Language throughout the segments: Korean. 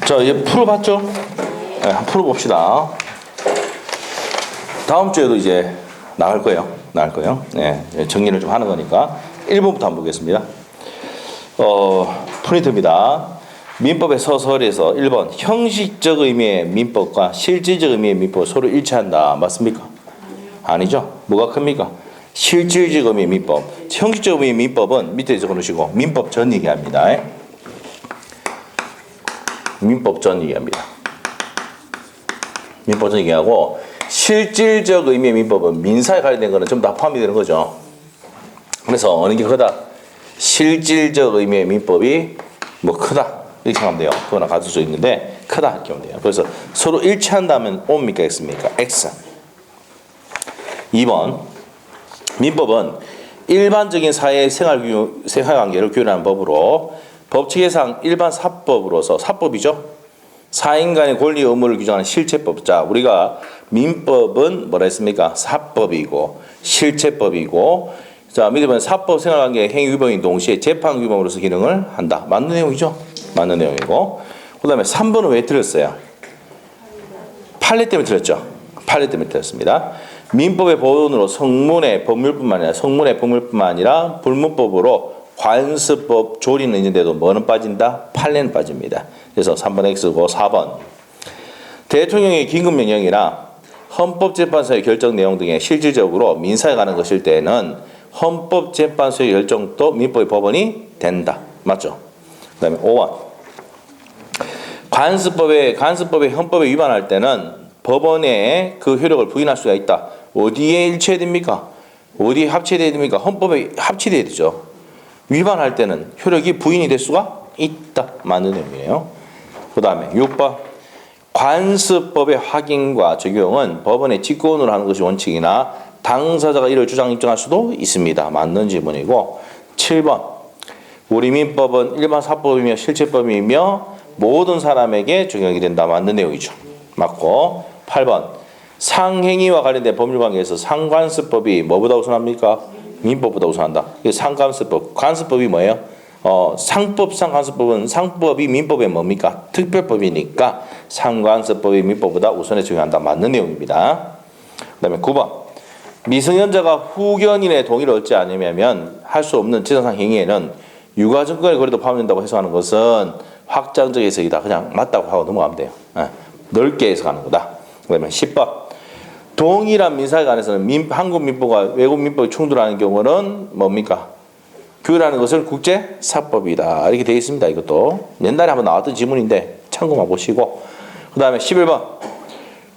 자, 얘 풀어봤죠? 네, 한번 풀어봅시다. 다음 주에도 이제 나갈 거예요. 네, 정리를 좀 하는 거니까 1번부터 한번 보겠습니다. 프린트입니다. 민법의 서설에서 1번 형식적 의미의 민법과 실질적 의미의 민법 서로 일치한다. 맞습니까? 아니죠. 뭐가 큽니까? 실질적 의미의 민법. 형식적 의미의 민법은 밑에 적어놓으시고 민법 전 얘기합니다. 민법 전 얘기합니다. 민법 전 얘기하고 실질적 의미의 민법은 민사에 관련된 거는 전부 다 포함이 되는 거죠. 그래서 어느 게 크다? 실질적 의미의 민법이 뭐 크다 이렇게 생각하면 돼요. 그거나 가질 수 있는데 크다 이렇게 하면 돼요. 그래서 서로 일치한다면 O입니까 X입니까? X. 2번 민법은 일반적인 사회 생활관계를 규율하는 법으로 법칙에상 일반 사법으로서 사법이죠. 사인 간의 권리 의무를 규정하는 실체법. 자, 우리가 민법은 뭐라 했습니까? 사법이고 실체법이고, 자, 밑에 보면 사법 생활관계 행위 규범인 동시에 재판 규범으로서 기능을 한다. 맞는 내용이죠? 맞는 내용이고. 그다음에 3번은 왜 틀렸어요? 판례 때문에 틀렸죠. 판례 때문에 틀렸습니다. 민법의 보존으로 성문의 법률뿐만 아니라 불문법으로 관습법 조리는 있는데도 뭐는 빠진다? 판례는 빠집니다. 그래서 3번 X고 4번 대통령의 긴급명령이나 헌법재판소의 결정 내용 등에 실질적으로 민사에 관한 것일 때에는 헌법재판소의 결정도 민법의 법원이 된다. 맞죠? 그 다음에 5번 관습법의 헌법에 위반할 때는 법원에 그 효력을 부인할 수가 있다. 어디에 일치해야 됩니까? 어디에 합치해야 됩니까? 헌법에 합치해야 되죠. 위반할 때는 효력이 부인이 될 수가 있다. 맞는 내용이에요. 그 다음에 6번 관습법의 확인과 적용은 법원의 직권으로 하는 것이 원칙이나 당사자가 이를 주장 입증할 수도 있습니다. 맞는 지문이고 7번 우리 민법은 일반 사법이며 실체법이며 모든 사람에게 적용이 된다. 맞는 내용이죠. 맞고 8번 상행위와 관련된 법률관계에서 상관습법이 뭐보다 우선합니까? 민법보다 우선한다. 상관습법. 관습법이 뭐예요? 상법상 관습법은 상법이 민법에 뭡니까? 특별법이니까 상관습법이 민법보다 우선에 적용한다. 맞는 내용입니다. 그 다음에 9번 미성년자가 후견인의 동의를 얻지 않으면 할 수 없는 재산상 행위에는 유가증권의 거래도 포함된다고 해석하는 것은 확장적 해석이다. 그냥 맞다고 하고 넘어가면 돼요. 넓게 해석하는 거다. 그 다음에 10번 동일한 민사에 관해서는 한국 민법과 외국 민법이 충돌하는 경우는 뭡니까? 규율하는 것을 국제사법이다. 이렇게 되어 있습니다. 이것도 옛날에 한번 나왔던 지문인데 참고만 보시고 그 다음에 11번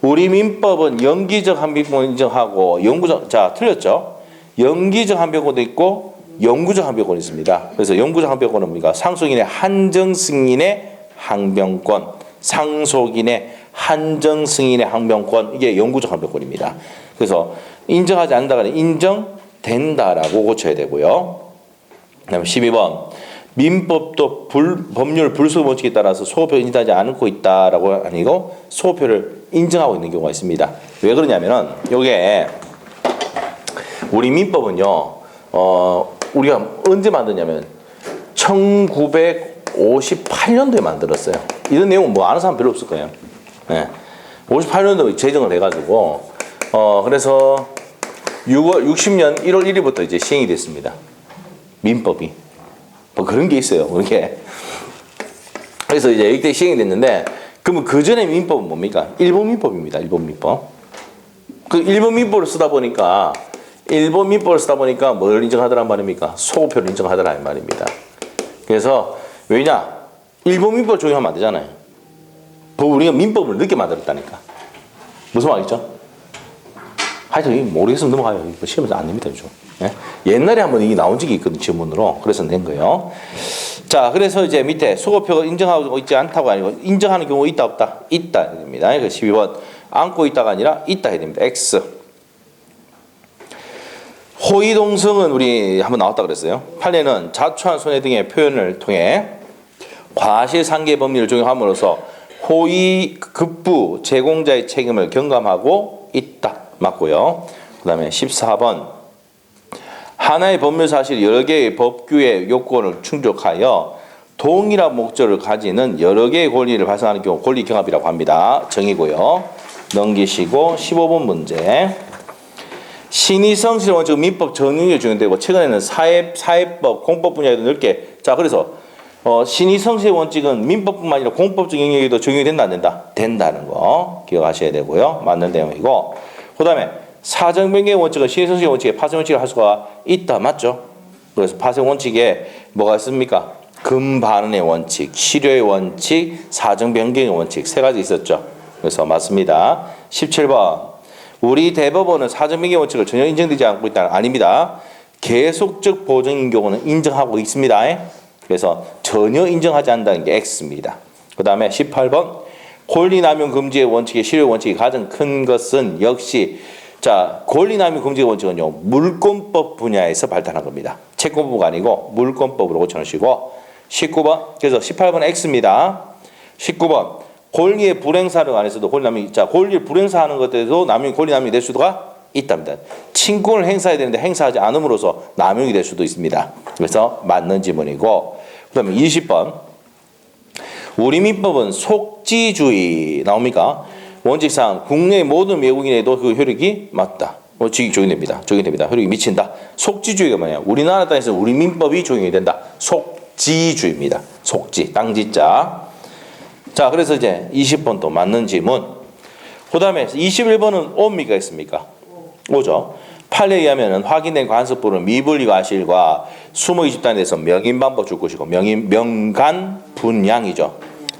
우리 민법은 영기적 합병권을 인정하고 영구적, 자 틀렸죠? 영기적 합병권도 있고 영구적 합병권이 있습니다. 그래서 영구적 합병권은 뭡니까? 상속인의 한정승인의 항변권, 상속인의 한정승인의 항변권, 이게 영구적 항변권입니다. 그래서 인정하지 않는다가 아니라 인정된다라고 고쳐야 되고요. 그다음에 12번 민법도 법률 불수 원칙에 따라서 소호표 인정하지 않고 있다라고 아니고 소호표를 인정하고 있는 경우가 있습니다. 왜 그러냐면은 요게 우리 민법은요 우리가 언제 만드냐면 1958년도에 만들었어요. 이런 내용은 뭐 아는 사람 별로 없을 거예요. 네. 58년도에 제정을 해가지고 그래서 60년 1월 1일부터 이제 시행이 됐습니다. 민법이 뭐 그런 게 있어요. 그렇게 그래서 이제 이때 시행이 됐는데 그러면 그 전에 민법은 뭡니까? 일본 민법입니다. 일본 민법. 그 일본 민법을 쓰다 보니까 뭘 인정하더란 말입니까? 소호표를 인정하더란 말입니다. 그래서 왜냐? 일본 민법을 적용하면 안 되잖아요. 우리가 민법을 늦게 만들었다니까. 무슨 말이죠? 하여튼 모르겠으면 넘어가요. 시험에서 안 됩니다. 요즘. 네? 옛날에 한번 이게 나온 적이 있거든. 지문으로. 그래서 낸 거예요. 자, 그래서 이제 밑에 소호표가 인정하고 있지 않다고 아니고 인정하는 경우가 있다 없다? 있다 해야 됩니다. 12번 안고 있다가 아니라 있다 해야 됩니다. X. 호의동성은 우리 한번 나왔다 그랬어요. 판례는 자초한 손해 등의 표현을 통해 과실상계 법리를 적용함으로써 호의 급부 제공자의 책임을 경감하고 있다. 맞고요. 그 다음에 14번. 하나의 법률 사실이 여러 개의 법규의 요건을 충족하여 동일한 목적을 가지는 여러 개의 권리를 발생하는 경우 권리 경합이라고 합니다. 정의고요. 넘기시고 15번 문제. 신의성실 원칙은 민법 전용에 적용되고 최근에는 사회법, 공법 분야에도 넓게. 자, 그래서 신의성실 원칙은 민법뿐만 아니라 공법적 영역에도 적용이 된다 안 된다? 된다는 거 기억하셔야 되고요. 맞는 내용이고. 그 다음에 사정변경의 원칙은 신의성실 원칙에 파생 원칙을 할 수가 있다. 맞죠? 그래서 파생 원칙에 뭐가 있습니까? 금반응의 원칙, 실효의 원칙, 사정변경의 원칙 세 가지 있었죠. 그래서 맞습니다. 17번. 우리 대법원은 사정변경 원칙을 전혀 인정되지 않고 있다. 아닙니다. 계속적 보정인 경우는 인정하고 있습니다. 그래서 전혀 인정하지 않는다는 게 X입니다. 그 다음에 18번. 권리남용 금지의 원칙의 실효 원칙이 가장 큰 것은 역시 자, 권리남용 금지의 원칙은요. 물권법 분야에서 발달한 겁니다. 채권법가 아니고 물권법으로 고쳐놓으시고 19번. 그래서 18번은 X입니다. 19번. 권리의 불행사를 안에서도 권리남용이 자 권리를 불행사하는 것에도 남용이 권리남용이 될 수가 있답니다. 친권을 행사해야 되는데 행사하지 않음으로써 남용이 될 수도 있습니다. 그래서 맞는 지문이고 그다음에 20번 우리 민법은 속지주의 나옵니까? 원칙상 국내 모든 외국인에도 그 효력이 맞다. 원칙이 적용됩니다. 적용됩니다. 효력이 미친다. 속지주의가 뭐냐? 우리나라 땅에서 우리 민법이 적용이 된다. 속지주의입니다. 속지 땅지자. 자, 그래서 이제 20번 또 맞는 지문. 그 다음에 21번은 옵니까 있습니까? 오죠. 판례에 의하면 확인된 관습부는 미분리 과실과 수모 20단에 대해서 명인방법 줄 것이고 명간 분양이죠.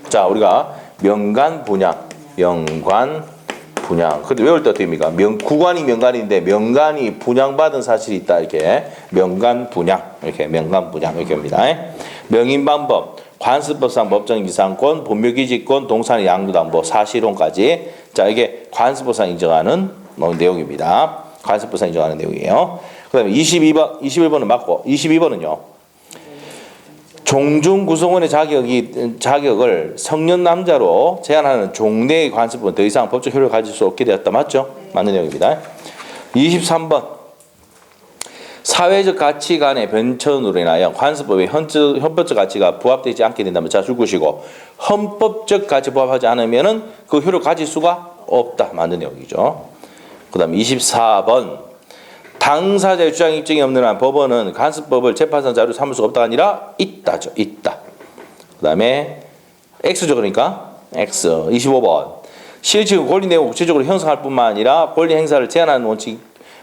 자, 우리가 명간 분양. 근데 외울 때 어떻게 됩니까? 구간이 명간인데 명간이 분양받은 사실이 있다. 이렇게 명간 분양. 이렇게 합니다. 명인방법. 관습법상 법정 이상권, 본묘기지권, 동산의 양도담보, 사실혼까지. 자, 이게 관습법상 인정하는 내용입니다. 관습법상 인정하는 내용이에요. 그 다음에 21번은 맞고, 22번은요. 종중 구성원의 자격을 성년 남자로 제한하는 종래의 관습법은 더 이상 법적 효력을 가질 수 없게 되었다. 맞죠? 맞는 내용입니다. 23번. 사회적 가치관의 변천으로 인하여 관습법의 헌법적 가치가 부합되지 않게 된다면 자 줄것이고 헌법적 가치 부합하지 않으면은 그 효력을 가질 수가 없다. 맞는 내용이죠. 그 다음에 24번 당사자의 주장 입증이 없는 한 법원은 관습법을 재판상 자료로 삼을 수가 없다가 아니라 있다죠. 있다. 그 다음에 X죠. 그러니까 X 25번 실질적 권리 내용을 구체적으로 형성할 뿐만 아니라 권리 행사를 제한하는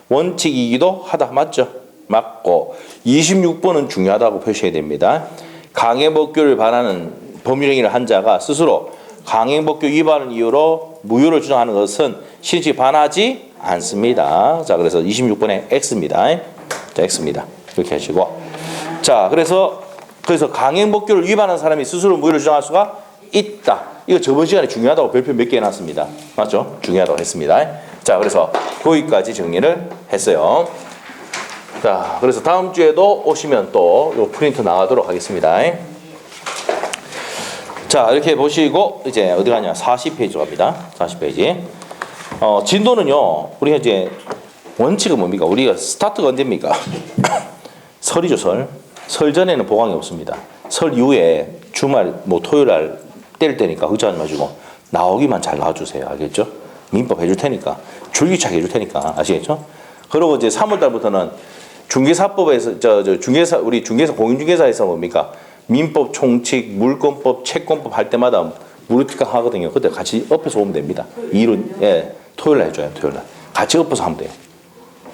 원칙이기도 하다. 맞죠? 맞고 26번은 중요하다고 표시해야 됩니다. 강행법규를 반하는 법률행위를 한 자가 스스로 강행법규 위반을 이유로 무효를 주장하는 것은 실질 반하지 않습니다. 자, 그래서 26번에 X입니다. 자, X입니다. 이렇게 하시고 자, 그래서 강행법규를 위반한 사람이 스스로 무효를 주장할 수가 있다. 이거 저번 시간에 중요하다고 별표 몇 개 해놨습니다. 맞죠? 중요하다고 했습니다. 자, 그래서 거기까지 정리를 했어요. 자, 그래서 다음 주에도 오시면 또 요 프린트 나가도록 하겠습니다. 자, 이렇게 보시고 이제 어디 가냐? 40페이지로 갑니다. 40페이지. 진도는요. 우리가 이제 원칙은 뭡니까? 우리가 스타트가 언제입니까? 설이죠, 설. 설 전에는 보강이 없습니다. 설 이후에 주말 토요일 날 때릴 때니까 걱정하지 마시고 나오기만 잘 나와주세요. 알겠죠? 민법 해줄 테니까 줄기차게 해줄 테니까 아시겠죠? 그리고 이제 3월 달부터는 중개사법에서 우리 중개사 공인중개사에서 뭡니까? 민법 총칙, 물권법, 채권법 할 때마다 무료특강 하거든요. 그때 같이 엎어서 오면 됩니다. 이론 토요일 날 해줘요. 토요일 날 같이 엎어서 하면 돼요.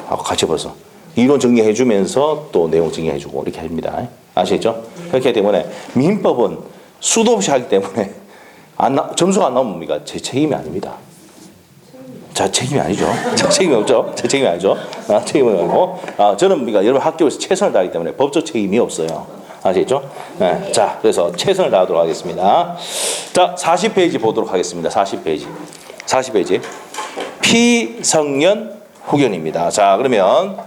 하고 같이 엎어서 이론 정리해주면서 또 내용 정리해주고 이렇게 합니다. 아시겠죠? 그렇기 때문에 민법은 수도 없이 하기 때문에 점수가 안 나오면 뭡니까? 제 책임이 아닙니다. 자, 책임이 아니죠. 책임이 없죠. 제 책임이 아니죠. 책임은 아니고 저는 우리가 여러분 학교에서 최선을 다하기 때문에 법적 책임이 없어요. 아시겠죠? 네. 자, 그래서 최선을 다하도록 하겠습니다. 자, 40페이지 보도록 하겠습니다. 40페이지. 피성년 후견입니다. 자, 그러면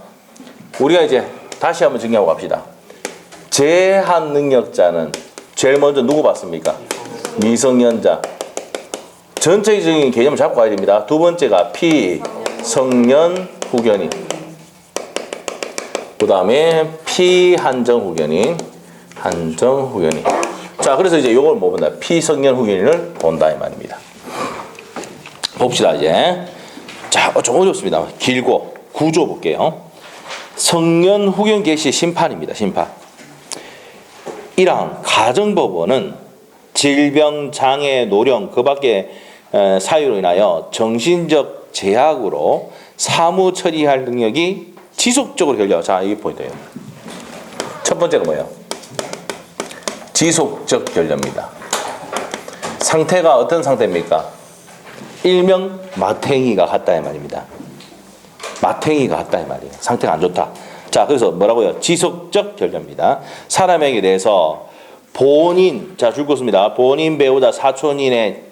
우리가 이제 다시 한번 정리하고 갑시다. 제한 능력자는 제일 먼저 누구 봤습니까? 미성년자. 전체적인 개념을 잡고 가야 됩니다. 두 번째가 성년 후견인. 그 다음에 피한정 후견인. 한정 후견인. 자, 그래서 이제 요걸 뭐 본다? 피성년 후견인을 본다 이 말입니다. 봅시다 이제. 자, 좀 어렵습니다. 길고 구조 볼게요. 성년 후견 개시 심판입니다. 심판. 1항 가정법원은 질병, 장애, 노령 그 밖에 사유로 인하여 정신적 제약으로 사무 처리할 능력이 지속적으로 결려. 자, 이게 포인트예요. 첫 번째가 뭐예요? 지속적 결려입니다. 상태가 어떤 상태입니까? 일명 마탱이가 같다 이 말입니다. 마탱이가 같다 이 말이에요. 상태가 안 좋다. 자, 그래서 뭐라고요? 지속적 결려입니다. 사람에게 대해서 본인, 자, 줄 것입니다. 본인, 배우자, 사촌인의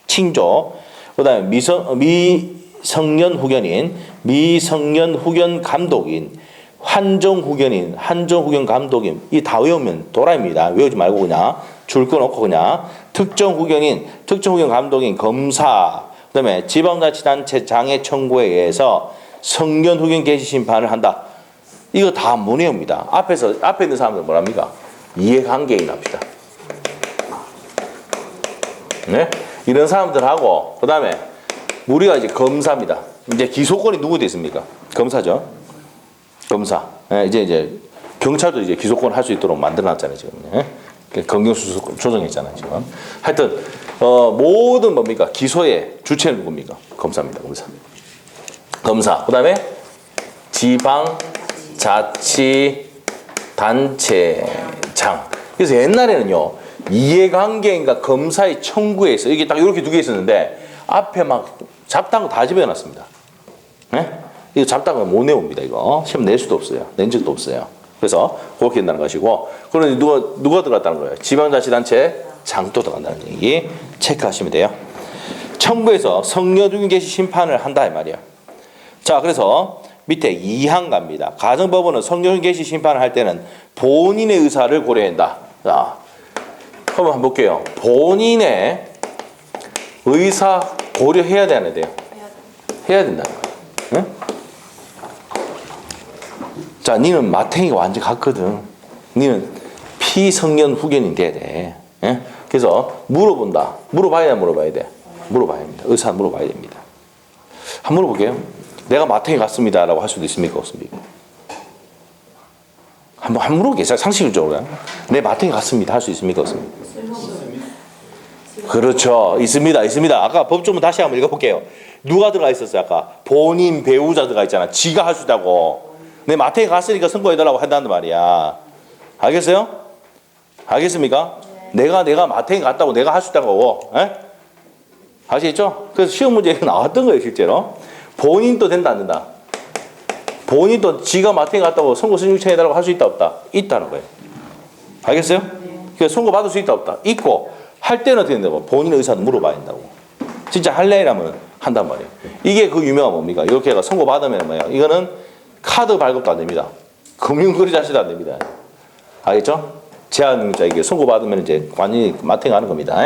칭조, 그 다음에 미성년 후견인, 미성년 후견 감독인, 한정 후견인, 한정 후견 감독인, 이 다 외우면 도라입니다. 외우지 말고 그냥 줄 거 놓고 그냥 특정 후견인, 특정 후견 감독인, 검사, 그 다음에 지방자치단체 장애 청구에 의해서 성년 후견 개시 심판을 한다. 이거 다 못 외웁니다. 앞에 있는 사람들 뭐랍니까? 이해관계인 합시다. 네? 이런 사람들하고, 그 다음에 우리가 이제 검사입니다. 이제 기소권이 누구 돼 있습니까? 검사죠. 검사. 네, 이제 경찰도 이제 기소권 할 수 있도록 만들어놨잖아요, 지금. 네? 검경수사 조정했잖아요, 지금. 하여튼, 모든 뭡니까? 기소의 주체는 누굽니까? 검사입니다, 검사. 검사. 그 다음에 지방자치단체장. 그래서 옛날에는요, 이해관계인가 검사의 청구에서 이게 딱 이렇게 두 개 있었는데 앞에 막 잡다한 거 다 집어놨습니다. 네? 이거 잡다한 거 못 내옵니다. 이거 시험 낼 수도 없어요. 낸 적도 없어요. 그래서 그렇게 된다는 것이고, 그런데 누가 들어갔다는 거예요? 지방자치단체 장도 들어간다는 얘기 체크하시면 돼요. 청구에서 성년후견 개시 심판을 한다 이 말이에요. 자, 그래서 밑에 2항 갑니다. 가정법원은 성년후견 개시 심판을 할 때는 본인의 의사를 고려한다. 자, 한번 볼게요. 본인의 의사 고려해야 돼, 안 해야 돼요? 해야 된다는 거예요. 응? 자, 니는 마탱이가 완전 같거든. 니는 피성년 후견인 돼야 돼. 응? 그래서 물어본다. 물어봐야 돼, 물어봐야 돼? 물어봐야 합니다. 의사 물어봐야 됩니다. 한번 물어볼게요. 내가 마탱이 같습니다라고 할 수도 있습니까, 없습니까? 한번 물어보게. 상식적으로 내 마탱이 같습니다 할 수 있습니까, 없습니까? 그렇죠. 있습니다. 아까 법조문 다시 한번 읽어볼게요. 누가 들어가 있었어요? 아까 본인, 배우자 들어가 있잖아. 지가 할 수 있다고. 내 마탱이 갔으니까 선고해달라고 한다는 말이야. 알겠어요? 알겠습니까? 내가 마탱이 갔다고 내가 할 수 있다고. 에? 아시겠죠? 그래서 시험 문제에 나왔던 거예요, 실제로. 본인도 된다, 안 된다? 본인도 지가 마탱이 갔다고 선고 신청해달라고 할 수 있다, 없다? 있다는 거예요. 알겠어요? 그래서 선고 받을 수 있다, 없다? 있고, 할 때는 어떻게 된다고? 본인의 의사도 물어봐야 된다고. 진짜 할래라면 한단 말이에요. 이게 그 유명한 뭡니까? 이렇게 해서 선고 받으면 뭐예요? 이거는 카드 발급도 안 됩니다. 금융거래자시도 안 됩니다. 알겠죠? 제한자 이게 선고 받으면 이제 완전히 마탱이 가는 겁니다.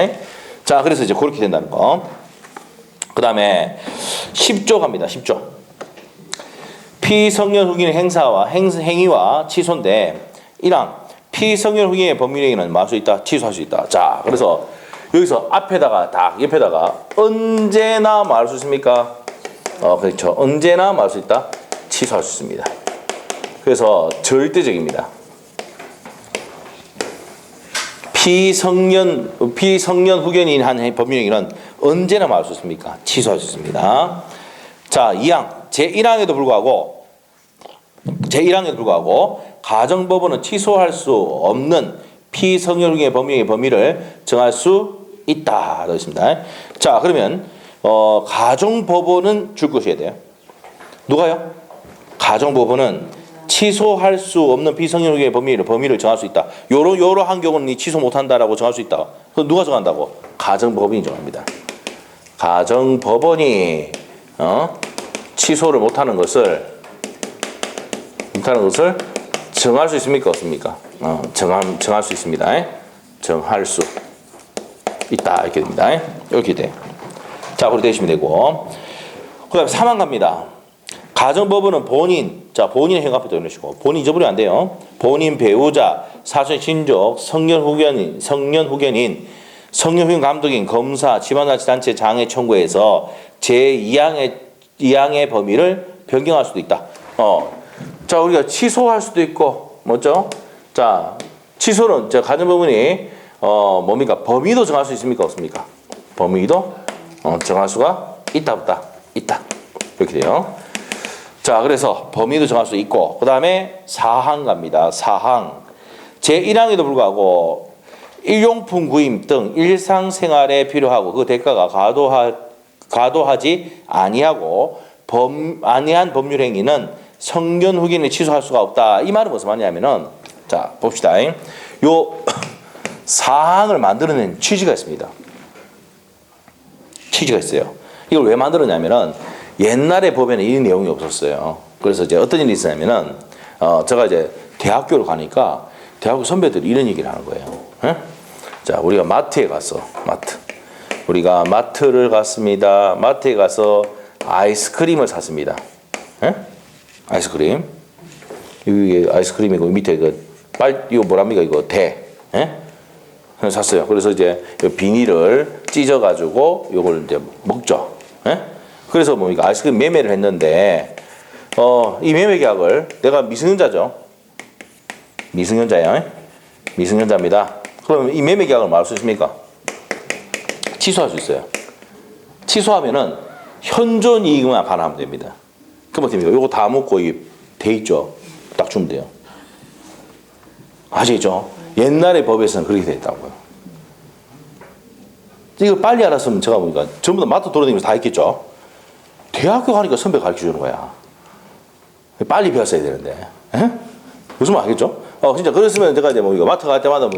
자, 그래서 이제 그렇게 된다는 거. 그 다음에 10조 갑니다. 10조. 피성년 후견의 행사와 행위와 취소인데 1항 피성년 후견의 법률행위는 뭐 할 수 있다? 취소할 수 있다. 자, 그래서 여기서 앞에다가 딱 옆에다가 언제나 뭐 할 수 있습니까? 그렇죠. 언제나 뭐 할 수 있다? 취소할 수 있습니다. 그래서 절대적입니다. 피성년 후견인 한 법률행위는 언제나 뭐 할 수 있습니까? 취소할 수 있습니다. 자, 2항 제1항에도 불구하고 가정법원은 취소할 수 없는 피성년 후견의 법률행위 범위를 정할 수 있다. 되어 있습니다. 자, 그러면 가정법원은 줄 것이어야 돼요. 누가요? 가정법원은 취소할 수 없는 피성년 후견의 범위를 정할 수 있다. 요러한 경우는 취소 못한다라고 정할 수 있다. 그럼 누가 정한다고? 가정법원이 정합니다. 가정법원이 취소를 못하는 것을 정할 수 있습니까, 없습니까? 정할 수 있습니다. 정할 수 있다 이렇게 됩니다. 이렇게 돼. 자, 그렇게 되시면 되고 그다음에 3항 갑니다. 가정법원은 본인, 자 본인의 행위 앞에 넣으시고 본인 잊어버리면 안 돼요. 본인 배우자, 사촌 친족, 성년 후견인, 성년 후견 감독인, 검사, 지방자치단체 장애 청구해서 제2항의 범위를 변경할 수도 있다. 자 우리가 취소할 수도 있고 뭐죠? 자 취소는 자 가정법원이 뭡니까? 범위도 정할 수 있습니까? 없습니까? 범위도 정할 수가 있다 없다? 있다. 이렇게 돼요. 자 그래서 범위도 정할 수 있고 그 다음에 4항 갑니다. 4항 제1항에도 불구하고 일용품 구입 등 일상생활에 필요하고 그 대가가 과도하지 아니하고 아니한 법률 행위는 성견 후견을 취소할 수가 없다. 이 말은 무슨 말이냐면은 자 봅시다. 요 사항을 만들어낸 취지가 있습니다. 취지가 있어요. 이걸 왜 만들었냐면은 옛날에 법에는 이 내용이 없었어요. 그래서 이제 어떤 일이 있었냐면은 제가 이제 대학교를 가니까 대학교 선배들이 이런 얘기를 하는 거예요. 에? 자 우리가 마트에 갔어. 우리가 마트를 갔습니다. 마트에 가서 아이스크림을 샀습니다. 에? 아이스크림. 이게 아이스크림이고 밑에 이거 뭐랍니까? 이거 대. 예? 샀어요. 그래서 이제 비닐을 찢어가지고 이걸 이제 먹죠. 예? 그래서 뭡니까? 아이스크림 매매를 했는데, 이 매매 계약을 내가 미성년자죠. 미성년자예요. 미성년자입니다. 그러면 이 매매 계약을 뭐 할 수 있습니까? 취소할 수 있어요. 취소하면은 현존 이익만 반환하면 됩니다. 그럼 어떻습니까? 요거 다 먹고 돼 있죠. 딱 주면 돼요. 아시겠죠? 옛날의 법에서는 그렇게 돼 있다고요. 이걸 빨리 알았으면 제가 보니까 전부 다 마트 돌아다니면서 다 했겠죠. 대학교 가니까 선배 가르쳐 주는 거야. 빨리 배웠어야 되는데. 에? 무슨 말 알겠죠? 진짜 그랬으면 제가 이제 이거 마트 갈 때마다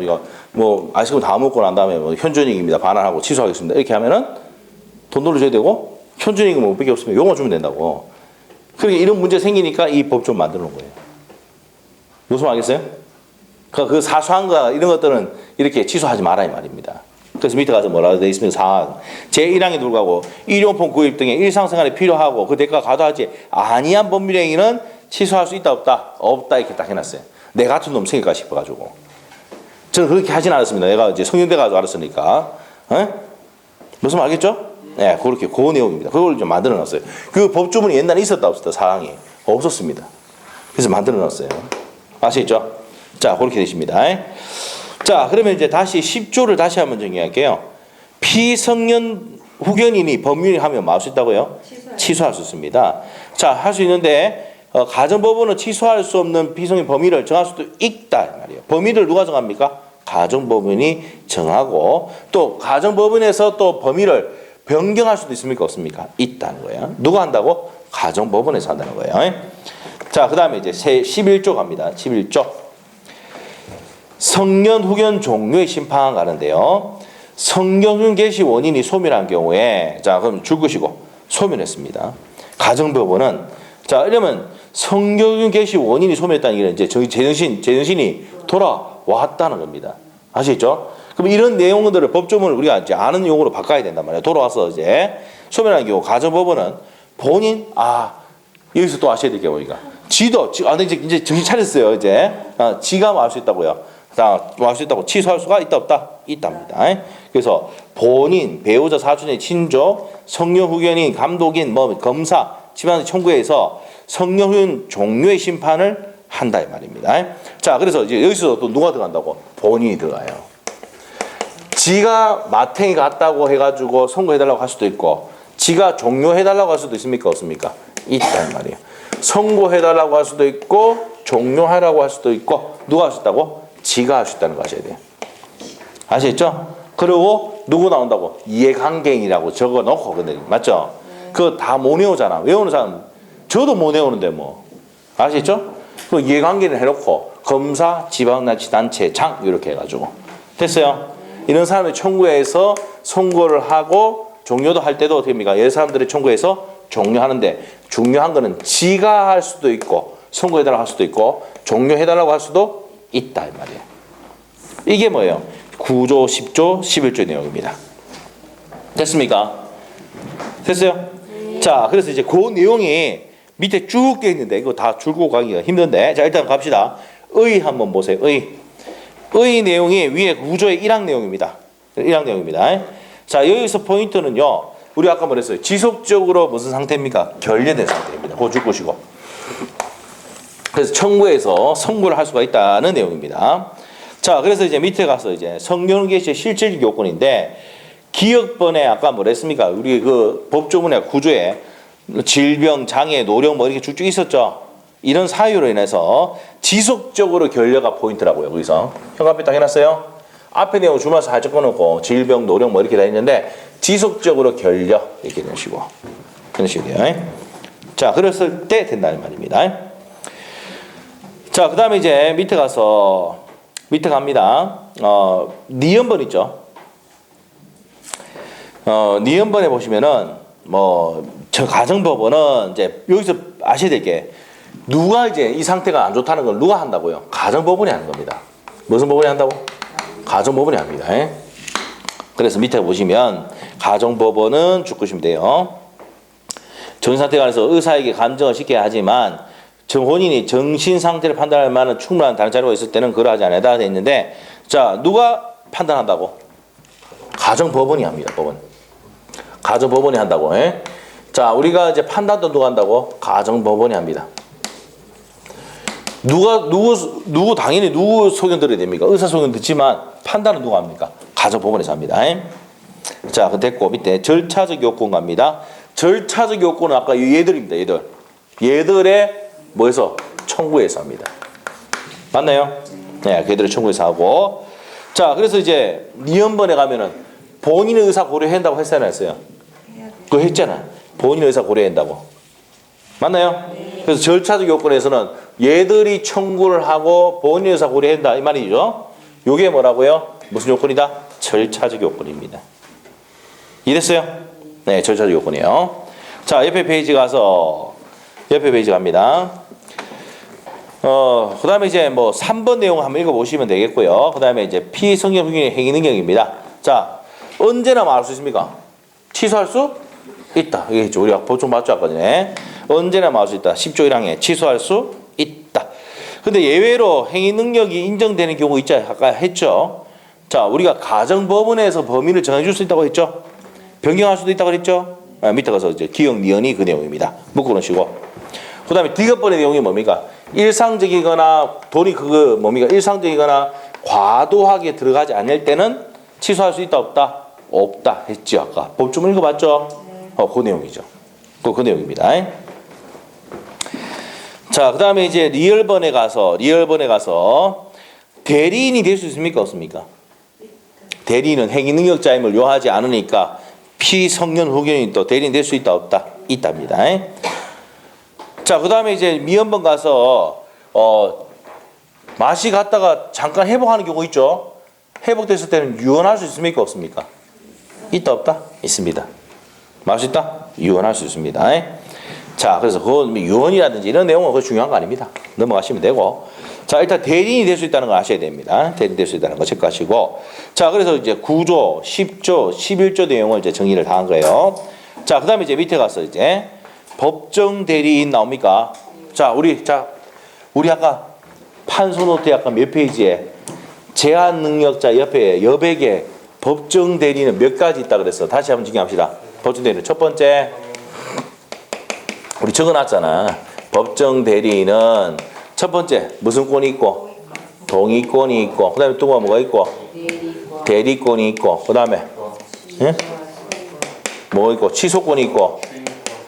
뭐 아이스크림 다 먹고 난 다음에 현존이익입니다. 반환하고 취소하겠습니다. 이렇게 하면은 돈 돌려줘야 되고 현존이익은 뭐 밖에 없으면 요거 주면 된다고. 그러니까 이런 문제 생기니까 이 법 좀 만들어 놓은 거예요. 무슨 말 알겠어요? 그 사소한 거 이런 것들은 이렇게 취소하지 마라 이 말입니다. 그래서 밑에 가서 뭐라고 되어 있습니까? 사항. 제1항에 불구하고 일용품 구입 등의 일상생활에 필요하고 그 대가가 과도하지 아니한 법률 행위는 취소할 수 있다 없다? 없다 이렇게 딱 해놨어요. 내 같은 놈 생길까 싶어가지고. 저는 그렇게 하진 않았습니다. 내가 이제 성년돼 가지고 알았으니까. 에? 무슨 말 알겠죠? 네, 그렇게 그 내용입니다. 그걸 좀 만들어 놨어요. 그 법조문이 옛날에 있었다 없었다 사항이 없었습니다. 그래서 만들어 놨어요. 아시겠죠? 자, 그렇게 되십니다. 자, 그러면 이제 다시 10조를 다시 한번 정리할게요. 피성년 후견인이 법률이 하면 뭐 할 수 있다고요? 취소할 수 있습니다. 자, 할 수 있는데 가정법원은 취소할 수 없는 피성년 범위를 정할 수도 있다 말이에요. 범위를 누가 정합니까? 가정법원이 정하고 또 가정법원에서 또 범위를 변경할 수도 있습니까? 없습니까? 있다는 거예요. 누가 한다고? 가정법원에서 한다는 거예요. 자, 그 다음에 이제 11조 갑니다. 11조. 성년 후견 종료의 심판 가는데요. 성년 후견 개시 원인이 소멸한 경우에 자, 그럼 줄 것이고 소멸했습니다. 가정법원은 자, 이러면 성년 후견 개시 원인이 소멸했다는 얘기는 이제 제정신이 돌아왔다는 겁니다. 아시겠죠? 그럼 이런 내용들을 법조문을 우리가 이제 아는 용어로 바꿔야 된단 말이에요. 돌아와서 이제 소멸한 경우 가정법원은 본인 여기서 또 아셔야 될 게 뭐니까 지도 이제 정신 차렸어요. 이제 지가 뭐 할 수 있다고요. 뭐 할 수 있다고 취소할 수가 있다 없다 있답니다. 그래서 본인 배우자 사촌의 친족 성년 후견인 감독인 검사 지방자치 청구해서 성년 후견 종료의 심판을 한다 이 말입니다. 자, 그래서 이제 여기서 또 누가 들어간다고? 본인이 들어가요. 지가 마탱이 갔다고 해가지고 선고해달라고 할 수도 있고 지가 종료해달라고 할 수도 있습니까? 없습니까? 있단 말이에요. 선고해달라고 할 수도 있고 종료하라고 할 수도 있고 누가 할 수 있다고? 지가 할 수 있다는 거 아셔야 돼요. 아시겠죠? 그리고 누구 나온다고? 이해관계인이라고 적어놓고 근데 맞죠? 그거 다 못 외우잖아. 외우는 사람 저도 못 외우는데 뭐 아시겠죠? 그 이해관계인을 해놓고 검사, 지방자치단체 장 이렇게 해가지고 됐어요? 이런 사람의 청구해서 선고를 하고 종료도 할 때도 어떻게 합니까? 여러 사람들의 청구해서 종료하는데 중요한 거는 지가 할 수도 있고 선고해달라고 할 수도 있고 종료해달라고 할 수도 있다 이 말이에요. 이게 뭐예요? 9조, 10조, 11조의 내용입니다. 됐습니까? 됐어요? 자, 그래서 이제 그 내용이 밑에 쭉 되어 있는데 이거 다 줄고 가기가 힘든데 자 일단 갑시다. 의 한번 보세요. 의 내용이 위에 구조의 1항 내용입니다. 1항 내용입니다. 자 여기서 포인트는요. 우리 아까 말했어요. 지속적으로 무슨 상태입니까? 결례된 상태입니다. 그거 줄 것이고. 그래서 청구해서 선고를 할 수가 있다는 내용입니다. 자 그래서 이제 밑에 가서 이제 성년후기의 실질적 요건인데 기억번에 아까 뭐랬습니까? 우리 그 법조문의 구조에 질병, 장애, 노령 뭐 이렇게 쭉쭉 있었죠. 이런 사유로 인해서 지속적으로 결례가 포인트라고요. 거기서 현관표 딱 해놨어요. 앞에 내용 주마서 살짝 꺼놓고 질병, 노령 뭐 이렇게 다 있는데 지속적으로 결례 이렇게 넣으시고 그런 식이에요. 자, 그랬을 때 된다는 말입니다. 자, 그 다음에 이제 밑에 갑니다. 니은번 있죠. 니은번에 보시면은 저 가정법원은 이제 여기서 아셔야 될 게 누가 이제 이 상태가 안 좋다는 걸 누가 한다고요? 가정법원이 하는 겁니다. 무슨 법원이 한다고? 가정법원이 합니다. 그래서 밑에 보시면 가정법원은 죽으시면 돼요. 정신상태가 안에서 의사에게 감정을 시켜야 하지만 본인이 정신상태를 판단할 만한 충분한 다른 자료가 있을 때는 그러하지 않아야 되어 있는데 자 누가 판단한다고? 가정법원이 합니다. 법원. 가정법원이 한다고. 자 우리가 이제 판단도 누가 한다고? 가정법원이 합니다. 누구 당연히 누구 소견 들어야 됩니까? 의사 소견 듣지만 판단은 누가 합니까? 가정법원에서 합니다. 자, 그 됐고 밑에 절차적 요건 갑니다. 절차적 요건은 아까 얘들입니다. 얘들의 뭐에서 청구해서 합니다. 맞나요? 네, 걔들의 청구해서 하고. 자, 그래서 이제 니은번에 가면은 본인의 의사 고려한다고 했어요, 안 했어요? 그거 했잖아. 본인의 의사 고려한다고. 맞나요? 그래서 절차적 요건에서는 얘들이 청구를 하고 본인의 의사 고려한다 이 말이죠. 요게 뭐라고요? 무슨 요건이다? 절차적 요건입니다. 이해됐어요? 네, 절차적 요건이에요. 자, 옆에 페이지 갑니다. 그 다음에 이제 3번 내용 한번 읽어보시면 되겠고요. 그 다음에 이제 피성년 후기의 행위 능력입니다. 자, 언제나 말할 수 있습니까? 취소할 수 있다. 이게 있죠. 우리가 보충 맞죠? 아까 전에. 언제나 말할 수 있다. 10조 1항에 취소할 수 있다. 근데 예외로 행위 능력이 인정되는 경우 있죠. 아까 했죠. 자, 우리가 가정법원에서 범위를 정해줄 수 있다고 했죠. 변경할 수도 있다고 그랬죠. 밑에 가서 이제 기억 니은이 그 내용입니다. 묶어 놓으시고. 그 다음에 디귿번의 내용이 뭡니까? 일상적이거나 돈이 일상적이거나 과도하게 들어가지 않을 때는 취소할 수 있다 없다? 없다 했죠. 아까 법조문 읽어봤죠? 그 내용이죠. 그 내용입니다. 자, 그 다음에 이제 리얼번에 가서 대리인이 될 수 있습니까? 없습니까? 대리인은 행위 능력자임을 요하지 않으니까 피성년 후견이 또 대리인 될 수 있다 없다? 있답니다. 자, 그 다음에 이제 미연번 가서 맛이 갔다가 잠깐 회복하는 경우 있죠. 회복됐을 때는 유언할 수 있습니까? 없습니까? 있다 없다? 있습니다. 맛이 있다? 유언할 수 있습니다. 자, 그래서 그 유언이라든지 이런 내용은 그거 중요한 거 아닙니다. 넘어가시면 되고. 자, 일단 대리인이 될 수 있다는 걸 아셔야 됩니다. 대리인 될 수 있다는 거 체크하시고. 자, 그래서 이제 9조, 10조, 11조 내용을 이제 정리를 다 한 거예요. 자, 그 다음에 이제 밑에 가서 이제 법정 대리인 나옵니까? 자, 우리 아까 판소 노트 약간 몇 페이지에 제한 능력자 옆에 여백에 법정 대리인은 몇 가지 있다 그랬어. 다시 한번 정리합시다. 법정 대리인 첫 번째 우리 적어놨잖아. 법정 대리인은 첫 번째 무슨 권이 있고 동의권이 있고 그 다음에 또 뭐가 있고 대리권이 있고 그 다음에 뭐 있고 취소권이 있고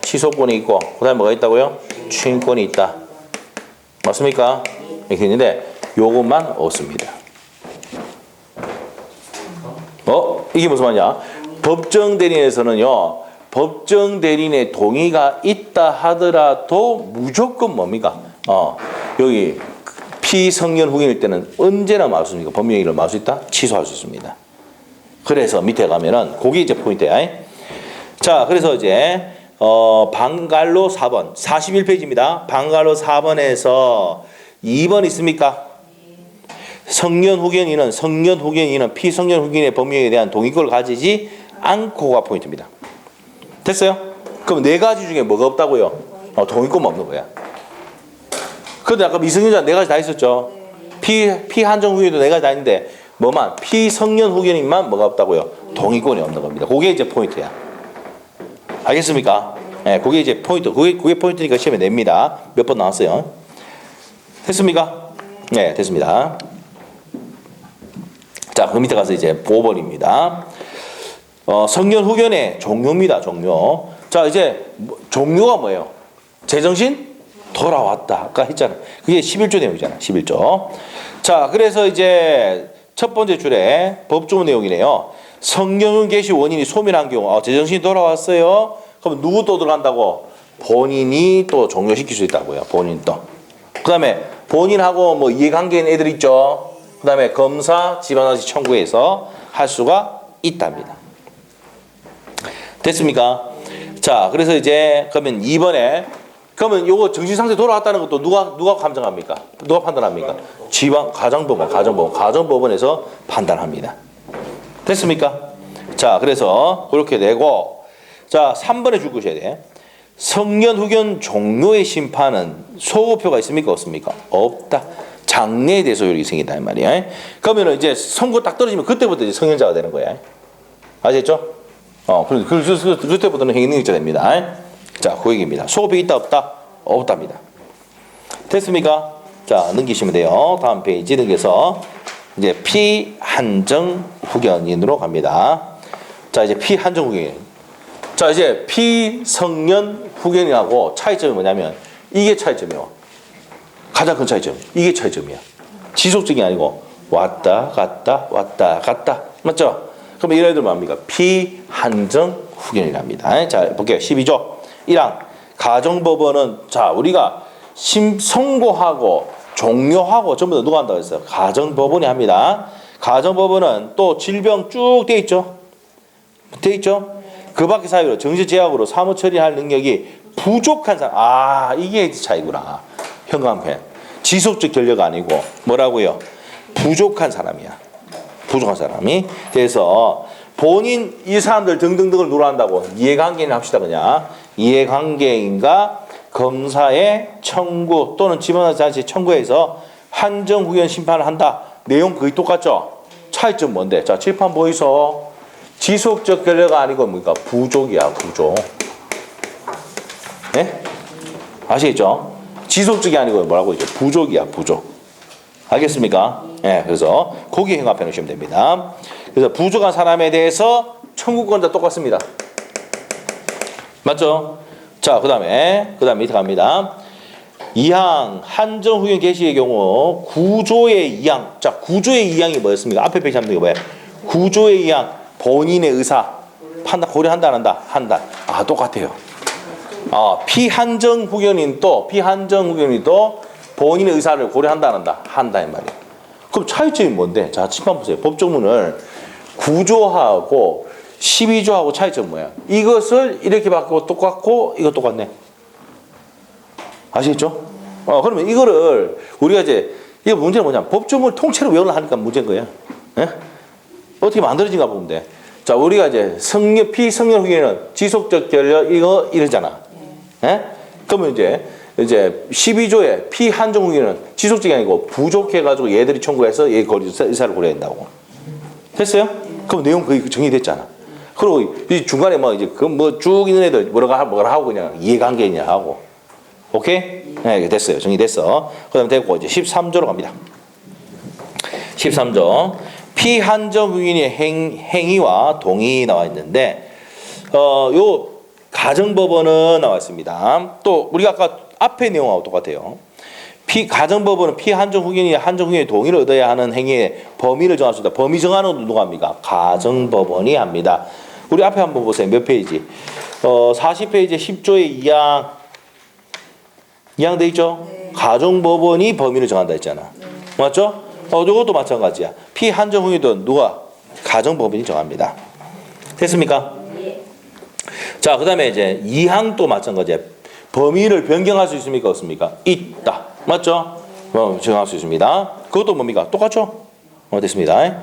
그 다음에 뭐가 있다고요? 추인권이 있다. 맞습니까? 이렇게 있는데 요것만 없습니다. 이게 무슨 말이냐? 법정 대리인에서는요. 법정 대리인의 동의가 있다 하더라도 무조건 뭡니까? 여기 피성년 후견일 때는 언제나 말할 수 있습니까? 법명의를 말할 수 있다? 취소할 수 있습니다. 그래서 밑에 가면은 그게 이제 포인트야. 자, 그래서 이제 방갈로 4번 41페이지입니다. 방갈로 4번에서 2번 있습니까? 성년 후견인은 피성년 후견인의 법명에 대한 동의권을 가지지 않고가 포인트입니다. 됐어요? 그럼 네 가지 중에 뭐가 없다고요? 동의권만 없는 거야. 근데 아까 미성년자 네 가지 다 있었죠? 피한정 후견도 네 가지 다 있는데 뭐만 피성년 후견인만 뭐가 없다고요? 동의권이 없는 겁니다. 그게 이제 포인트야. 알겠습니까? 네, 그게 이제 포인트. 그게 포인트니까 시험에 냅니다. 몇 번 나왔어요? 됐습니까? 네, 됐습니다. 자, 그 밑에 가서 이제 5번입니다. 성년 후견의 종료입니다. 종료. 자, 이제 종료가 뭐예요? 제정신 돌아왔다. 아까 했잖아. 그게 11조 내용이잖아. 11조. 자, 그래서 이제 첫 번째 줄에 법조문 내용이네요. 성년 개시 원인이 소멸한 경우, 제정신이 돌아왔어요. 그럼 누구 또 들어간다고? 본인이 또 종료시킬 수 있다고요. 본인 또. 그 다음에 본인하고 뭐 이해관계인 애들 있죠. 그 다음에 검사, 집안화시 청구해서 할 수가 있답니다. 됐습니까? 자, 그래서 이제 그러면 2번에 그러면 요거 정신상태 돌아왔다는 것도 누가 감정합니까? 누가 판단합니까? 가정법원에서 판단합니다. 됐습니까? 자, 그래서 그렇게 되고 자, 3번에 줄 것이어야 돼. 성년 후견 종료의 심판은 소급표가 있습니까? 없습니까? 없다. 장래에 대해서 소율이 생긴다 이 말이야. 그러면 이제 선고 딱 떨어지면 그때부터 이제 성년자가 되는 거야. 아시겠죠? 그때부터는 행위능력자 됩니다. 자, 그 얘기입니다. 소급이 있다 없다? 없답니다. 됐습니까? 자, 넘기시면 돼요. 다음 페이지 넘겨서 이제 피한정 후견인으로 갑니다. 자, 이제 피한정 후견인. 자, 이제 피성년 후견인하고 차이점이 뭐냐면 이게 차이점이요. 가장 큰 차이점. 이게 차이점이야. 지속적이 아니고 왔다 갔다 왔다 갔다. 맞죠? 그럼 이런 애들 뭡니까? 피한정 후견이랍니다. 자, 볼게요. 12조 1항 가정법원은 자, 우리가 선고하고 종료하고 전부 다 누가 한다고 했어요? 가정법원이 합니다. 가정법원은 또 질병 쭉 돼 있죠? 돼 있죠? 그 밖의 사유로 정지제약으로 사무 처리할 능력이 부족한 사람. 이게 차이구나. 현관편. 지속적 결례가 아니고 뭐라고요? 부족한 사람이야. 부족한 사람이. 그래서 본인 이 사람들 등등등을 누가 한다고? 이해관계인 합시다 그냥. 이해관계인과 검사의 청구 또는 집안화시 청구해서 한정 후견 심판을 한다. 내용 거의 똑같죠? 차이점 뭔데? 자, 칠판 보이소. 지속적 결례가 아니고 뭡니까? 부족이야, 부족. 네? 아시겠죠? 지속적이 아니고 뭐라고 했죠? 부족이야, 부족. 알겠습니까? 네, 그래서 거기에 행합해 놓으시면 됩니다. 그래서 부족한 사람에 대해서 청구권자 똑같습니다. 맞죠? 자, 그 다음에 밑에 갑니다. 2항 한정 후견 개시의 경우 구조의 2항. 자, 구조의 2항이 뭐였습니까? 앞에 페이지 한번 뭐예요? 구조의 2항 본인의 의사 판단 고려한다 안 한다? 한다. 똑같아요. 피한정 후견인 또 본인의 의사를 고려한다 안 한다? 한다 이 말이에요. 그럼 차이점이 뭔데? 자, 칠판 보세요. 법조문을 구조하고 12조하고 차이점 뭐야? 이것을 이렇게 바꾸고 똑같고 이거 똑같네. 아시겠죠? 그러면 이거를 우리가 이제 이거 문제는 뭐냐? 법조문을 통째로 외우려 하니까 문제인 거야. 예? 어떻게 만들어진가 보면 돼. 자, 우리가 이제 피성년 후견은 지속적 결례 이거 이러잖아. 예? 그러면 이제 12조의 피한정 후견은 지속적이 아니고 부족해가지고 얘들이 청구해서 얘 의사를 고려야 된다고. 됐어요? 그럼 내용 거의 정리됐잖아. 그리고 이 중간에 쭉 있는 애들 뭐라 하고 그냥 이해관계냐 하고. 오케이? 네, 됐어요. 정리됐어. 그 다음에 됐고 이제 13조로 갑니다. 13조. 피한정 후견의 행위와 동의 나와 있는데, 요 가정법원은 나와 있습니다. 또 우리가 아까 앞에 내용하고 똑같아요. 가정법원은 피한정 후견이 한정 후견의 동의를 얻어야 하는 행위의 범위를 정할 수 있다. 범위 정하는 건 누가 합니까? 가정법원이 합니다. 우리 앞에 한번 보세요. 몇 페이지? 40페이지 10조의 2항 돼 있죠? 네. 가정법원이 범위를 정한다 했잖아. 네. 맞죠? 이것도 마찬가지야. 피한정 후견도 누가? 가정법원이 정합니다. 됐습니까? 네. 자, 그 다음에 이제 2항 또 마찬가지야. 범위를 변경할 수 있습니까? 없습니까? 있다. 맞죠? 정할 수 있습니다. 그것도 뭡니까? 똑같죠? 됐습니다.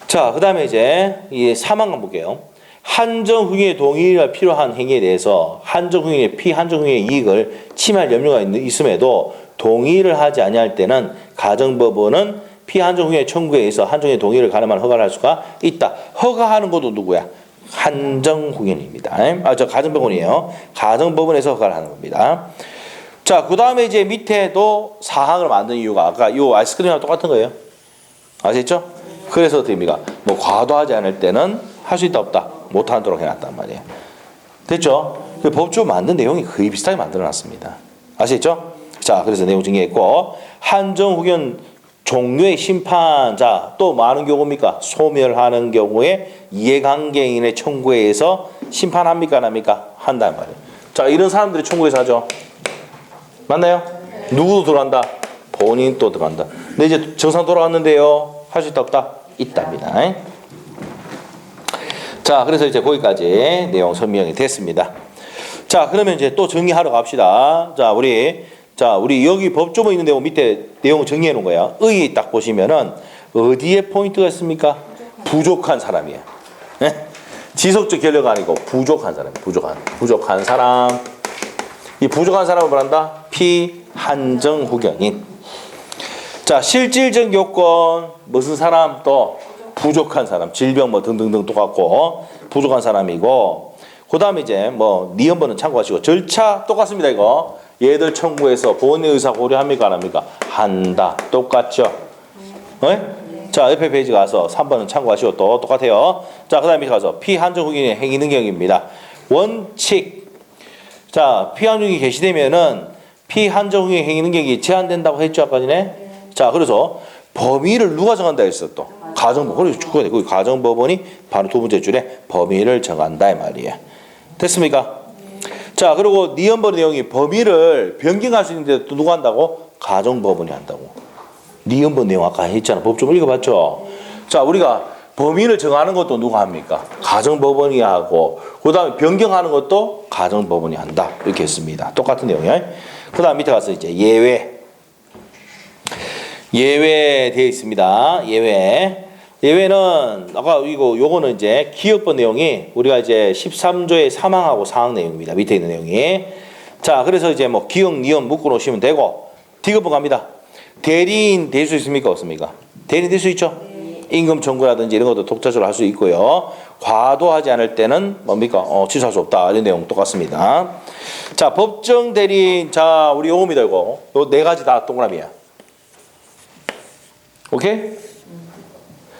자, 그 다음에 이제 이 3항 볼게요. 한정후견의 동의가 필요한 행위에 대해서 한정후견의 피한정후견의 이익을 침해할 염려가 있음에도 동의를 하지 아니할 때는 가정법원은 피한정후견의 청구에 의해서 한정의 동의를 가능한 허가를 할 수가 있다. 허가하는 것도 누구야? 한정후견입니다. 저 가정법원이에요. 가정법원에서 허가를 하는 겁니다. 자, 그 다음에 이제 밑에도 사항을 만든 이유가 아까 요 아이스크림이랑 똑같은 거예요. 아시죠? 그래서 어떻게 됩니까? 뭐 과도하지 않을 때는 할 수 있다 없다 못하도록 해놨단 말이에요. 됐죠? 그 법조 만든 내용이 거의 비슷하게 만들어놨습니다. 아시겠죠? 자, 그래서 내용 정리했고 한정후견 종료의 심판자 또 많은 경우입니까? 소멸하는 경우에 이해관계인의 청구에 의해서 심판합니까? 안 합니까? 한단 말이에요. 자, 이런 사람들이 청구해서 하죠. 맞나요? 누구도 들어간다? 본인 또 들어간다. 근데 이제 정상 돌아왔는데요. 할 수 있다 없다? 있답니다. 자, 그래서 이제 거기까지 내용 설명이 됐습니다. 자, 그러면 이제 또 정리하러 갑시다. 자, 우리 여기 법조문에 있는 내용 밑에 내용 정리해 놓은 거야. 의의 딱 보시면은 어디에 포인트가 있습니까? 부족한 사람이에요. 네? 지속적 결례가 아니고 부족한 사람. 부족한 사람. 이 부족한 사람을 말한다? 피한정후견인. 자, 실질적 요건 무슨 사람 또 부족한 사람, 질병 뭐 등등등 똑같고 부족한 사람이고 그 다음에 이제 뭐 니은번은 참고하시고 절차 똑같습니다. 이거 얘들 청구해서 본인의 의사 고려합니까 안 합니까? 한다. 똑같죠? 네? 자, 옆에 페이지 가서 3번은 참고하시고 또 똑같아요. 자, 그 다음에 가서 피한정후견의 행위 능력입니다. 원칙. 자, 피한정후견이 개시되면은 피한정후견의 행위 능력이 제한된다고 했죠 아까 전에. 자, 그래서 범위를 누가 정한다 했어 또? 가정법원. 거기 가정법원이 바로 두 번째 줄에 범위를 정한다 이 말이에요. 됐습니까? 자, 그리고 니은번 내용이 범위를 변경할 수 있는데 또 누가 한다고? 가정법원이 한다고. 니은번 내용 아까 했잖아. 법 좀 읽어봤죠? 자, 우리가 범위를 정하는 것도 누가 합니까? 가정법원이 하고 그 다음에 변경하는 것도 가정법원이 한다. 이렇게 했습니다. 똑같은 내용이에요. 그 다음 밑에 가서 이제 예외 되어 있습니다. 예외는 아까 요거는 이제 기억법 내용이 우리가 이제 13조의 사망하고 사항 내용입니다. 밑에 있는 내용이. 자, 그래서 이제 뭐 기억, 니은 묶어 놓으시면 되고 디귿법 갑니다. 대리인 될 수 있습니까? 없습니까? 대리인 될 수 있죠? 임금 청구라든지 이런 것도 독자적으로 할 수 있고요. 과도하지 않을 때는 뭡니까? 취소할 수 없다. 이런 내용 똑같습니다. 자, 법정 대리인. 자, 우리 요겁니다. 이거. 요 네 가지 다 동그라미야. 오케이?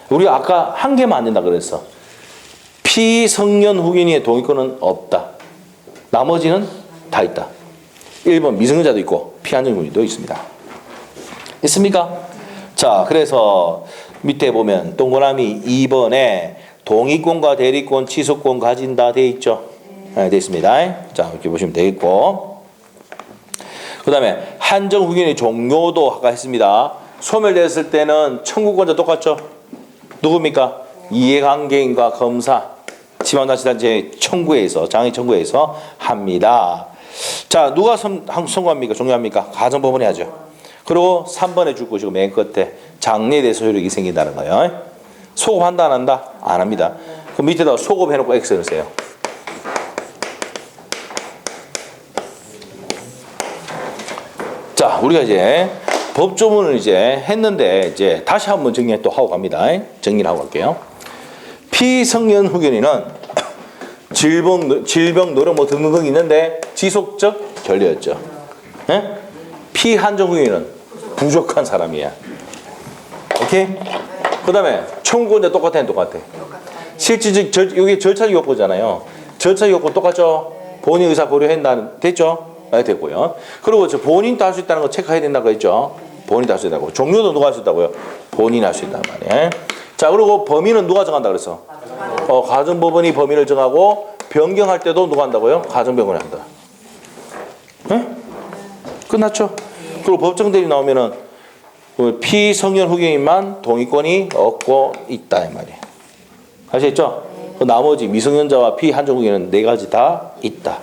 우리 아까 한 개만 안 된다 그랬어. 피성년 후견인의 동의권은 없다. 나머지는 다 있다. 1번 미성년자도 있고 피한정후견인도 있습니다. 있습니까? 자, 그래서 밑에 보면 동그라미 2번에 동의권과 대리권, 취소권 가진다 돼 있죠? 네, 돼 있습니다. 자, 이렇게 보시면 되겠고. 그 다음에 한정후견의 종료도 아까 했습니다. 소멸됐을 때는 청구권자 똑같죠? 누굽니까? 이해관계인과 검사, 지방자치단체 청구에서 장애 청구에서 합니다. 자, 누가 선고합니까? 종료합니까? 가정법원이 하죠. 그리고 3번에 줄 것이고 맨 끝에 장래에 대해서 효력이 생긴다는 거예요. 소급한다 안 한다? 안 합니다. 그럼 밑에다 소급해놓고 X 넣으세요. 자, 우리가 이제 법조문을 이제 했는데 이제 다시 한번 정리 또 하고 갑니다. 정리를 하고 갈게요. 피성년 후견인은 질병, 노령 뭐 등등 있는데 지속적 결례였죠. 예? 피한정 후견인은 부족한 사람이야. 오케이? 그 다음에 청구권자 똑같아. 실질적 여기 절차적 요건잖아요. 절차적 요건 똑같죠? 본인 의사 고려했나 됐죠? 네, 됐고요. 그리고 저 본인도 할 수 있다는 거 체크해야 된다고 했죠. 본인도 할 수 있다고. 종료도 누가 할 수 있다고요? 본인이 할 수 있단 말이에요. 자, 그리고 범위는 누가 정한다 그랬어? 가정법원이 범위를 정하고 변경할 때도 누가 한다고요? 가정법원이 한다. 네? 끝났죠? 그리고 법정대리 나오면은 피성년 후견인만 동의권이 얻고 있다 이 말이에요. 아시겠죠? 나머지 미성년자와 피한정 후견인은 네 가지 다 있다.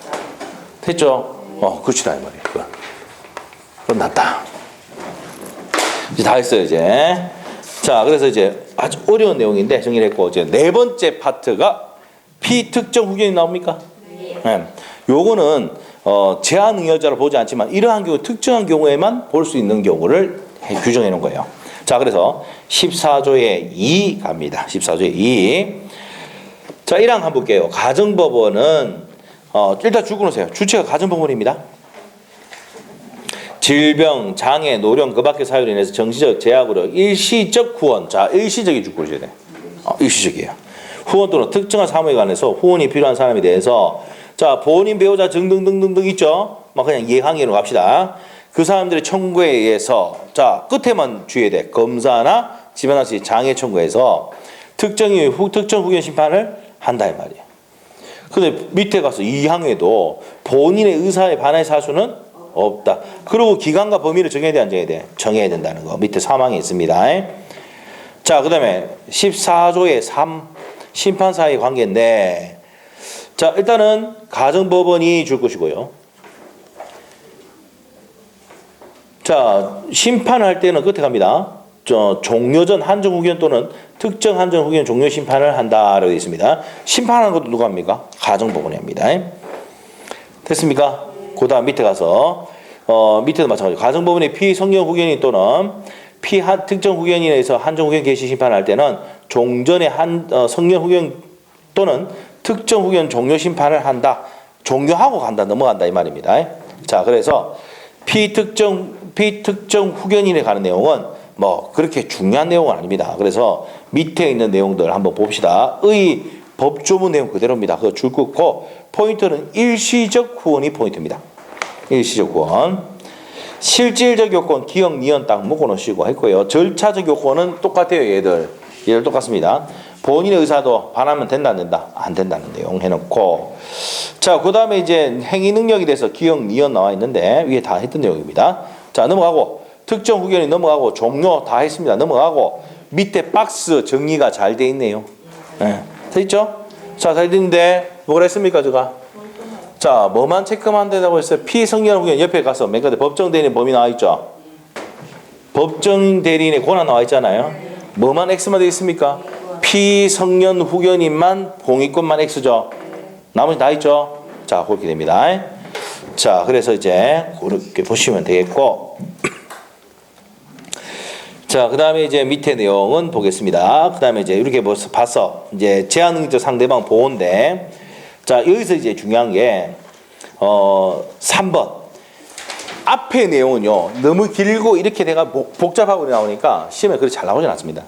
됐죠? 그렇지다 이 말이에요. 끝났다. 이제 다 했어요 이제. 자, 그래서 이제 아주 어려운 내용인데 정리를 했고 이제 네 번째 파트가 피특정 후견이 나옵니까? 네. 요거는 제한 능력자로 보지 않지만 이러한 경우 특정한 경우에만 볼 수 있는 경우를 규정해 놓은 거예요. 자, 그래서 14조의 2 갑니다. 14조의 2. 자, 1항 한번 볼게요. 가정법원은 일단 줄 끊으세요. 주체가 가정법원입니다. 질병, 장애, 노령, 그 밖의 사유로 인해서 정신적 제약으로 일시적 후원. 자, 일시적이 줄 끊으셔야 돼. 일시적이에요. 후원 또는 특정한 사무에 관해서 후원이 필요한 사람에 대해서 자, 본인 배우자 등등등등등 있죠? 막 그냥 예항으로 갑시다. 그 사람들의 청구에 의해서 자, 끝에만 주의해야 돼. 검사나 집안학시 장애 청구에서 특정 후견 심판을 한다 이 말이에요. 근데 밑에 가서 2항에도 본인의 의사에 반할 사수는 없다. 그리고 기간과 범위를 정해야 돼, 안 정해야 돼? 정해야 된다는 거. 밑에 3항에 있습니다. 자, 그 다음에 14조의 3 심판사의 관계인데 자, 일단은 가정법원이 줄 것이고요. 자, 심판할 때는 끝에 갑니다. 종료전 한정 후견 또는 특정 한정 후견 종료 심판을 한다라고 되어 있습니다. 심판하는 것도 누가 합니까? 가정법원이 합니다. 됐습니까? 그 다음 밑에 가서 밑에도 마찬가지로 가정법원의 피성령 후견인 또는 특정 후견인에 의해서 한정 후견 개시 심판할 때는 종전의 성령 후견 또는 특정 후견 종료 심판을 한다. 종료하고 간다. 넘어간다 이 말입니다. 자, 그래서 피특정 후견인에 관한 내용은 뭐 그렇게 중요한 내용은 아닙니다. 그래서 밑에 있는 내용들 한번 봅시다. 의 법조문 내용 그대로입니다. 그거 줄 긋고 포인트는 일시적 후원이 포인트입니다. 일시적 후원. 실질적 요건 기억, 니은 딱 묶어놓으시고 했고요. 절차적 요건은 똑같아요. 얘들 똑같습니다. 본인의 의사도 반하면 된다 안 된다? 안 된다는 내용 해놓고 자, 그 다음에 이제 행위 능력에 대해서 기억, 니은 나와 있는데 위에 다 했던 내용입니다. 자, 넘어가고 특정 후견이 넘어가고 종료 다 했습니다. 넘어가고 밑에 박스 정리가 잘 돼 있네요. 네. 됐죠? 자, 잘 됐는데 뭐라 했습니까 제가? 자, 뭐만 체크하면 된다고 했어요? 피성년 후견 옆에 가서 맨 끝에 법정 대리인 범위 나와 있죠? 법정 대리인의 권한 나와 있잖아요. 뭐만 X만 되어 있습니까? 피성년 후견인만 공익권만 X죠. 나머지 다 있죠. 자, 그렇게 됩니다. 자, 그래서 이제 그렇게 보시면 되겠고 자, 그 다음에 이제 밑에 내용은 보겠습니다. 그 다음에 이제 이렇게 봐서 이제 제한능력자 상대방 보호인데 자, 여기서 이제 중요한 게 3번 앞에 내용은요 너무 길고 이렇게 내가 복잡하고 나오니까 시험에 그렇게 잘 나오진 않습니다.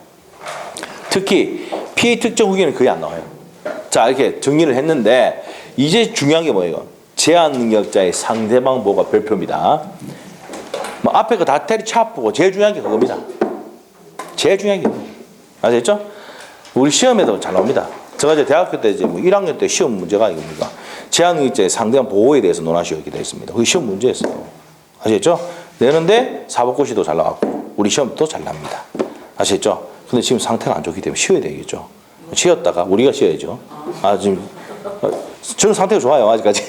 특히 피해 특정 후견은 거의 안 나와요. 자, 이렇게 정리를 했는데 이제 중요한 게 뭐예요? 제한 능력자의 상대방 보호가 별표입니다. 뭐 앞에 거 다 때리쳐보고 제일 중요한 게 그겁니다. 제일 중요한 게 아시겠죠? 우리 시험에도 잘 나옵니다. 제가 이제 대학교 때 이제 뭐 1학년 때 시험 문제가 이겁니다. 제한 능력자의 상대방 보호에 대해서 논하시오 이렇게 되어 있습니다. 그게 시험 문제였어요. 아시겠죠? 내는데 사법고시도 잘 나왔고 우리 시험도 잘 납니다. 아시겠죠? 근데 지금 상태가 안 좋기 때문에 쉬어야 되겠죠. 쉬었다가 우리가 쉬어야죠. 지금 저는 상태가 좋아요 아직까지.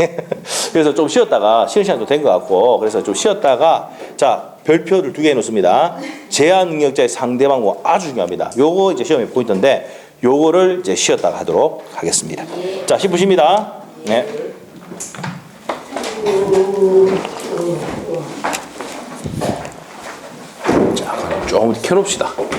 그래서 좀 쉬었다가 쉬는 시간도 된 것 같고 그래서 좀 쉬었다가 자, 별표를 2개 해놓습니다. 제한 능력자의 상대방 아주 중요합니다. 요거 이제 시험의 포인트인데 요거를 이제 쉬었다가 하도록 하겠습니다. 자, 10분입니다. 네. 자, 조금 켜놓읍시다.